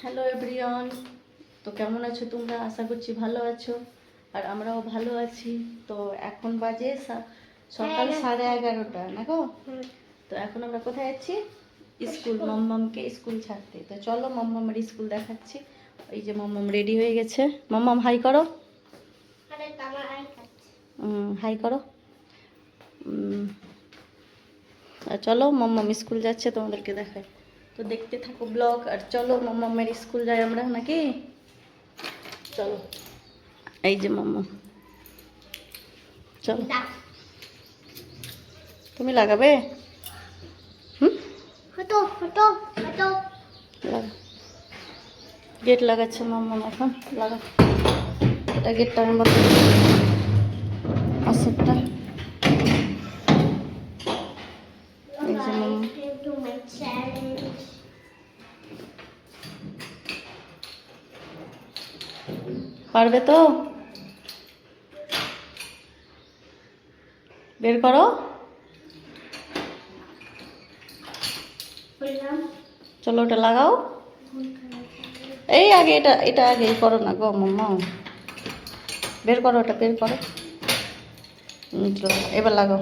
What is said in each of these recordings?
Hello everyone, তো কেমন আছো তোমরা? আশা করছি ভালো আছো, আর আমরাও ভালো আছি। তো এখন বাজে সকাল 11:30 না গো। তো এখন আমরা কোথায় যাচ্ছি? স্কুল, মম্মামকে স্কুল ছাড়তে। তো চলো মম্মামের স্কুল দেখাচ্ছি। এই যে মম্মাম রেডি হয়ে গেছে। মম্মাম হাই করো, হাই করো। আর চলো মম্মাম স্কুল যাচ্ছে, তোমাদেরকে দেখায়। তো দেখতে থাকো ব্লগ, আর চলো মম্মামের স্কুল যাই আমরা নাকি। চলো, এই যে মাম্মা, চলো। তুমি লাগাবে? গেট লাগাচ্ছে মাম্মা এখন। লাগা, এটা গেটটা আমি বলতে আসরটা। এই যে মাম্মা, পারবে তো? বের করো, চলো ওটা লাগাও। এই আগে এটা এটা আগে করো না গো মাম্মা, বের করো ওটা, বের করো। এবার লাগাও।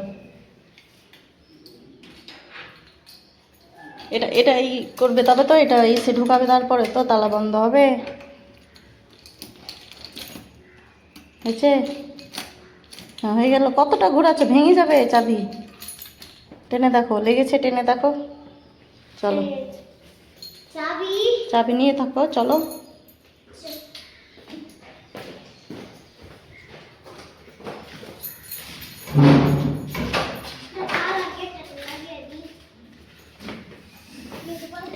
এটা এটা এই করবে তবে তো, এটা এসে ঢুকাবে তারপরে তো তালা বন্ধ হবে। হয়েছে? হ্যাঁ হয়ে গেল। কতটা ঘোরাচ্ছে, ভেঙে যাবে চাবি। টেনে দেখো, লেগেছে, টেনে দেখো। চলো, চাবি নিয়ে থাকো, চলো।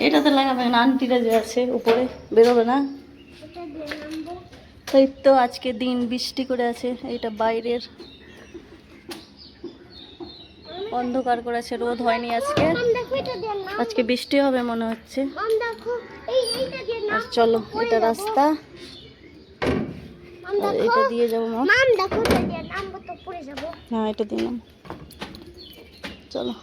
এটাতে লাগাবে না, আন্টিরা যে আছে উপরে, বেরোবে না। এই তো আজকে দিন বৃষ্টি করে আছে, এইটা বাইরের অন্ধকার করে আছে, রোদ হয়নি আজকে। আজকে বৃষ্টি হবে মনে হচ্ছে। আর চলো, এটা রাস্তা, আর এটা দিয়ে যাবো। হ্যাঁ এটা দিলাম, চলো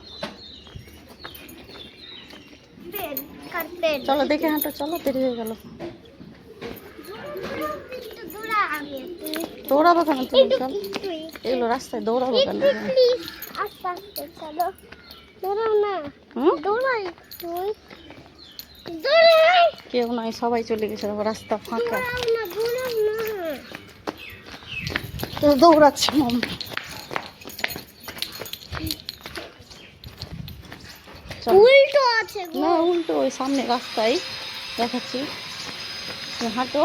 চলো দেখে হাঁটো, চলো দেরি হয়ে গেল। দৌড়াবো কেন তুমি? চল, এগুলো রাস্তায় দৌড়াবো কেন? কেউ নাই, সবাই চলে গেছে, রাস্তা ফাঁকা। তো দৌড়াচ্ছে মাম্মা। উল্টো আছে না, উল্টো ওই সামনে রাস্তায় দেখাচ্ছি, হাঁটো।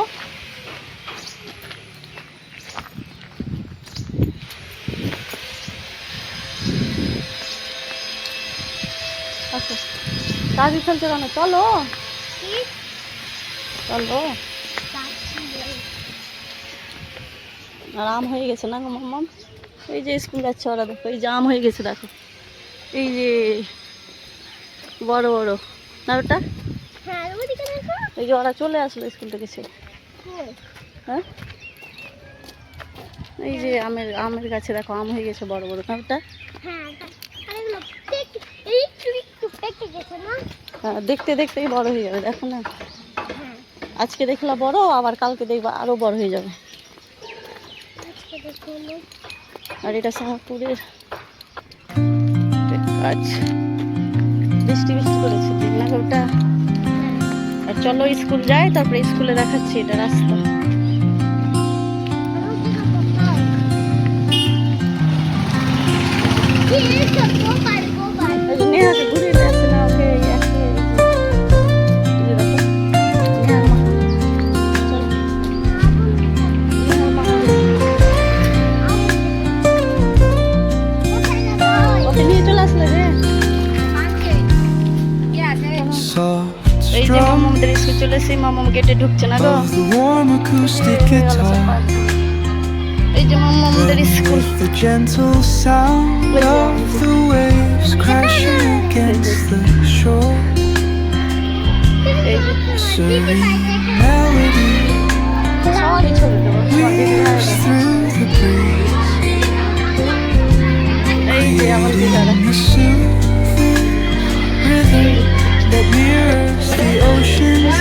আচ্ছা, চাবি ফেলছো কেন? চলো চলো। আর আম হয়ে গেছে না গো মাম্মাম? এই যে স্কুল যাচ্ছে ওরা, দেখো এই যে আম হয়ে গেছে, দেখো এই যে বড় বড় না ওটা। এই যে ওরা চলে আসলো স্কুল থেকে সে। হ্যাঁ এই যে আমের গাছে দেখো আম হয়ে গেছে বড় বড়, না ওটা? হ্যাঁ দেখতে দেখতেই বড় হয়ে যাবে, দেখো না। আজকে দেখলা বড়, আবার কালকে দেখবা আরো বড় হয়ে যাবে। আর এটা শাহপুরের কাজ, বৃষ্টি বৃষ্টি করেছে না ওটা। আর চলো স্কুল যাই, তারপরে স্কুলে দেখাচ্ছি এটা রাস্তা। নেহাকে ঘুরে আসছে না, ওকে নিয়ে চলে আসলে রে। এই যে মামাদের স্কুল চলে এসে, মামাম গেটে ঢুকছে না গো। এই যে মামাদের স্কুল, সবই ছবি দেবো। এই যে আমার দিদারা, that mirrors the ocean's